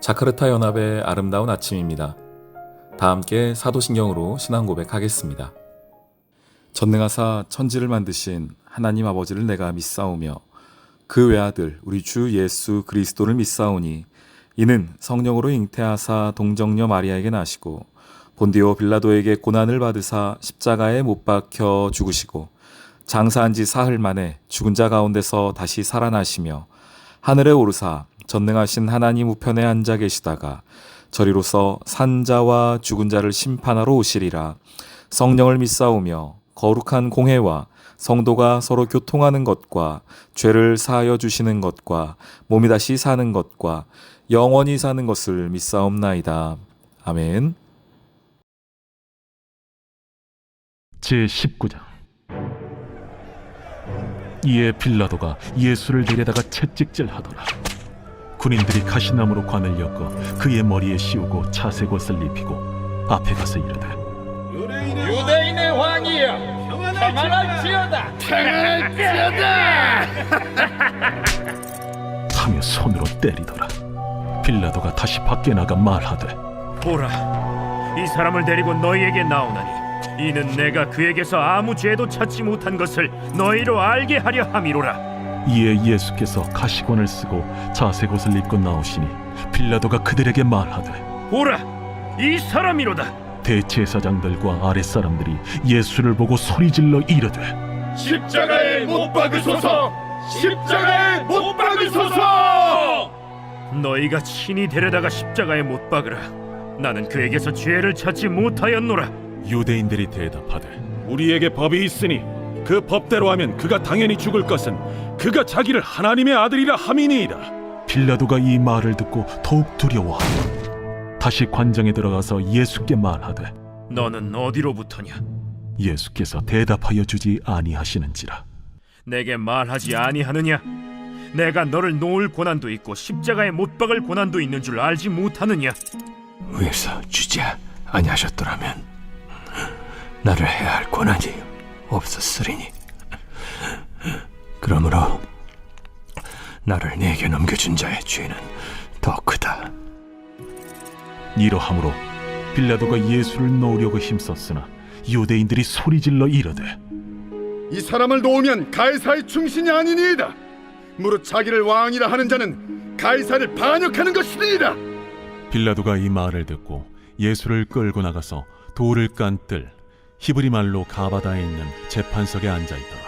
자카르타 연합의 아름다운 아침입니다. 다 함께 사도신경으로 신앙 고백하겠습니다. 전능하사 천지를 만드신 하나님 아버지를 내가 믿사오며 그 외아들 우리 주 예수 그리스도를 믿사오니 이는 성령으로 잉태하사 동정녀 마리아에게 나시고 본디오 빌라도에게 고난을 받으사 십자가에 못 박혀 죽으시고 장사한 지 사흘 만에 죽은 자 가운데서 다시 살아나시며 하늘에 오르사 전능하신 하나님 우편에 앉아 계시다가 저리로서 산자와 죽은 자를 심판하러 오시리라. 성령을 믿사오며 거룩한 공회와 성도가 서로 교통하는 것과 죄를 사하여 주시는 것과 몸이 다시 사는 것과 영원히 사는 것을 믿사옵나이다. 아멘. 제19장. 이에 빌라도가 예수를 데려다가 채찍질하더라. 군인들이 가시나무로 관을 엮어 그의 머리에 씌우고 차색 옷을 입히고 앞에 가서 이르되 유대인의 왕이여 평안할지어다 하며 손으로 때리더라. 빌라도가 다시 밖에 나가 말하되 보라, 이 사람을 데리고 너희에게 나오나니 이는 내가 그에게서 아무 죄도 찾지 못한 것을 너희로 알게 하려 함이로라. 이에 예수께서 가시관을 쓰고 자색 옷을 입고 나오시니 빌라도가 그들에게 말하되 보라, 이 사람이로다. 대제사장들과 아랫사람들이 예수를 보고 소리질러 이르되 십자가에 못 박으소서 십자가에 못 박으소서. 너희가 친히 데려다가 십자가에 못 박으라. 나는 그에게서 죄를 찾지 못하였노라. 유대인들이 대답하되 우리에게 법이 있으니 그 법대로 하면 그가 당연히 죽을 것은 그가 자기를 하나님의 아들이라 함이니이다. 빌라도가 이 말을 듣고 더욱 두려워하고 다시 관장에 들어가서 예수께 말하되 너는 어디로부터냐? 예수께서 대답하여 주지 아니하시는지라. 내게 말하지 아니하느냐? 내가 너를 놓을 고난도 있고 십자가에 못 박을 고난도 있는 줄 알지 못하느냐? 위에서 주지 아니하셨더라면 나를 해야 할 권한이 없었으리니 그러므로 나를 네게 넘겨준 자의 죄는 더 크다. 이러함으로 빌라도가 예수를 놓으려고 힘썼으나 유대인들이 소리질러 이르되 이 사람을 놓으면 가이사의 충신이 아니니이다. 무릇 자기를 왕이라 하는 자는 가이사를 반역하는 것이니이다. 빌라도가 이 말을 듣고 예수를 끌고 나가서 돌을 깐 뜰 히브리 말로 가바다에 있는 재판석에 앉아있더라.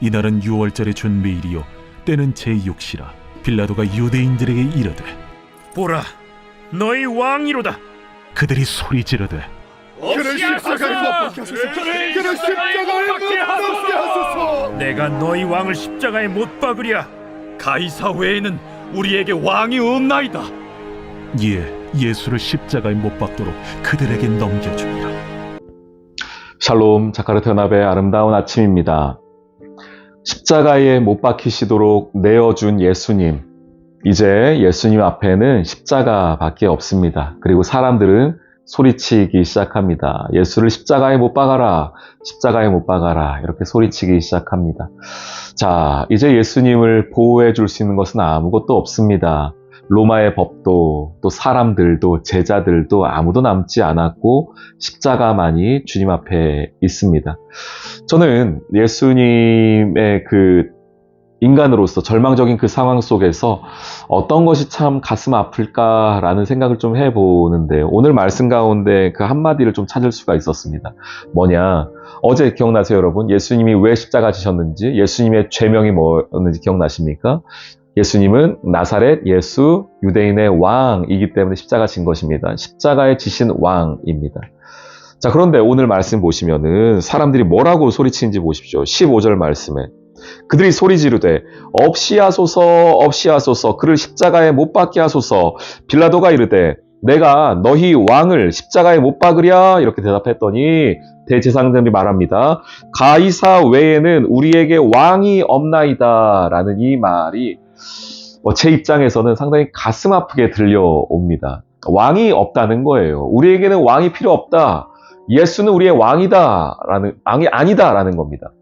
이날은 유월절의 준비일이요 때는 제6시라. 빌라도가 유대인들에게 이르되 보라, 너희 왕이로다. 그들이 소리 지르되 그를 십자가에 못 박게 하소서. 그를 십자가에 못 박게 하소서. 내가 너희 왕을 십자가에 못 박으랴. 가이사 외에는 우리에게 왕이 없나이다. 이에 예수를 십자가에 못 박도록 그들에게 넘겨주니라. 샬롬, 자카르타 연합의 아름다운 아침입니다. 십자가에 못 박히시도록 내어준 예수님. 이제 예수님 앞에는 십자가밖에 없습니다. 그리고 사람들은 소리치기 시작합니다. 예수를 십자가에 못 박아라, 십자가에 못 박아라, 이렇게 소리치기 시작합니다. 자, 이제 예수님을 보호해 줄 수 있는 것은 아무것도 없습니다. 로마의 법도 또 사람들도 제자들도 아무도 남지 않았고 십자가만이 주님 앞에 있습니다. 저는 예수님의 그 인간으로서 절망적인 그 상황 속에서 어떤 것이 참 가슴 아플까라는 생각을 좀 해보는데요. 오늘 말씀 가운데 그 한마디를 좀 찾을 수가 있었습니다. 뭐냐? 어제 기억나세요, 여러분? 예수님이 왜 십자가 지셨는지, 예수님의 죄명이 뭐였는지 기억나십니까? 예수님은 나사렛 예수 유대인의 왕이기 때문에 십자가 진 것입니다. 십자가에 지신 왕입니다. 자, 그런데 오늘 말씀 보시면은 사람들이 뭐라고 소리치는지 보십시오. 15절 말씀에 그들이 소리 지르되 없이 하소서 없이 하소서 그를 십자가에 못 박게 하소서. 빌라도가 이르되 내가 너희 왕을 십자가에 못 박으랴 이렇게 대답했더니 대제사장들이 말합니다. 가이사 외에는 우리에게 왕이 없나이다 라는 이 말이 제 입장에서는 상당히 가슴 아프게 들려옵니다. 왕이 없다는 거예요. 우리에게는 왕이 필요 없다. 예수는 우리의 왕이 아니다라는 겁니다.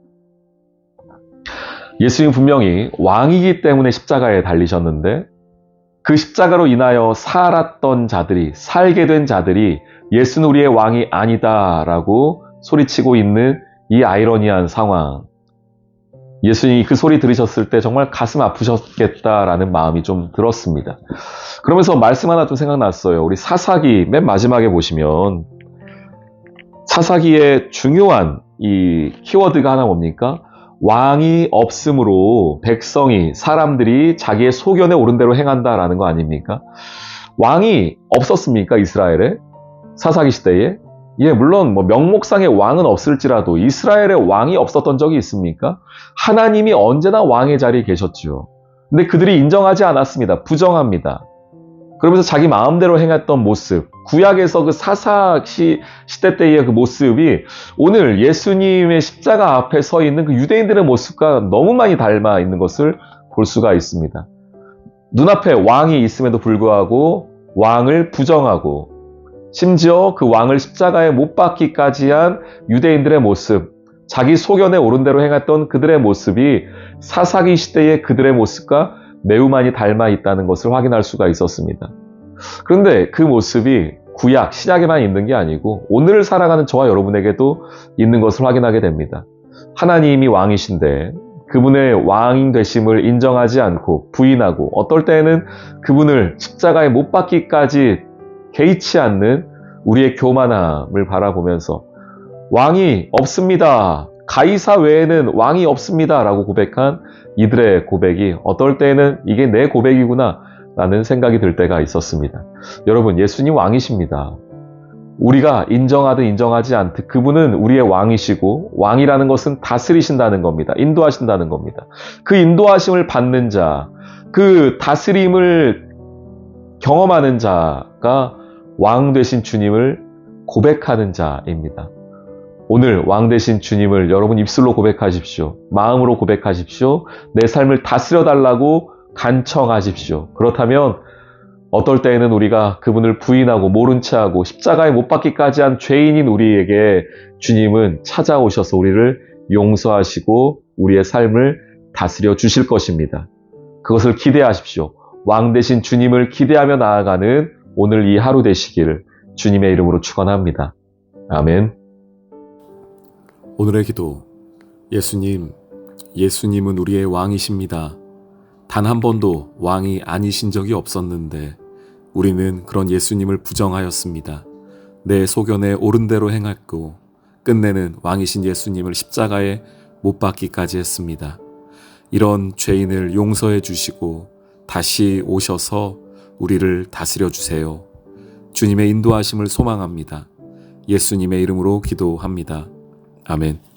예수님 분명히 왕이기 때문에 십자가에 달리셨는데 그 십자가로 인하여 살았던 자들이, 살게 된 자들이 예수는 우리의 왕이 아니다라고 소리치고 있는 이 아이러니한 상황. 예수님이 그 소리 들으셨을 때 정말 가슴 아프셨겠다라는 마음이 좀 들었습니다. 그러면서 말씀 하나 좀 생각났어요. 우리 사사기 맨 마지막에 보시면 사사기의 중요한 이 키워드가 하나 뭡니까? 왕이 없으므로 백성이, 사람들이 자기의 소견에 오른 대로 행한다라는 거 아닙니까? 왕이 없었습니까? 이스라엘에? 사사기 시대에? 예, 물론 명목상의 왕은 없을지라도 이스라엘에 왕이 없었던 적이 있습니까? 하나님이 언제나 왕의 자리에 계셨죠. 근데 그들이 인정하지 않았습니다. 부정합니다. 그러면서 자기 마음대로 행했던 모습, 구약에서 그 사사기 시대 때의 그 모습이 오늘 예수님의 십자가 앞에 서 있는 그 유대인들의 모습과 너무 많이 닮아 있는 것을 볼 수가 있습니다. 눈앞에 왕이 있음에도 불구하고 왕을 부정하고 심지어 그 왕을 십자가에 못 박기까지 한 유대인들의 모습, 자기 소견에 오른 대로 행했던 그들의 모습이 사사기 시대의 그들의 모습과 매우 많이 닮아 있다는 것을 확인할 수가 있었습니다. 그런데 그 모습이 구약, 신약에만 있는 게 아니고 오늘을 살아가는 저와 여러분에게도 있는 것을 확인하게 됩니다. 하나님이 왕이신데 그분의 왕인 되심을 인정하지 않고 부인하고 어떨 때에는 그분을 십자가에 못 박기까지 개의치 않는 우리의 교만함을 바라보면서 왕이 없습니다. 가이사 외에는 왕이 없습니다. 라고 고백한 이들의 고백이 어떨 때에는 이게 내 고백이구나 라는 생각이 들 때가 있었습니다. 여러분, 예수님 왕이십니다. 우리가 인정하든 인정하지 않든 그분은 우리의 왕이시고 왕이라는 것은 다스리신다는 겁니다. 인도하신다는 겁니다. 그 인도하심을 받는 자, 그 다스림을 경험하는 자가 왕 되신 주님을 고백하는 자입니다. 오늘 왕 되신 주님을 여러분 입술로 고백하십시오. 마음으로 고백하십시오. 내 삶을 다스려 달라고 간청하십시오. 그렇다면 어떨 때에는 우리가 그분을 부인하고 모른 채하고 십자가에 못 박기까지 한 죄인인 우리에게 주님은 찾아오셔서 우리를 용서하시고 우리의 삶을 다스려 주실 것입니다. 그것을 기대하십시오. 왕 되신 주님을 기대하며 나아가는 오늘 이 하루 되시기를 주님의 이름으로 축원합니다. 아멘. 오늘의 기도. 예수님은 우리의 왕이십니다. 단 한 번도 왕이 아니신 적이 없었는데 우리는 그런 예수님을 부정하였습니다. 내 소견에 옳은 대로 행했고 끝내는 왕이신 예수님을 십자가에 못 박기까지 했습니다. 이런 죄인을 용서해 주시고 다시 오셔서 우리를 다스려 주세요. 주님의 인도하심을 소망합니다. 예수님의 이름으로 기도합니다. 아멘.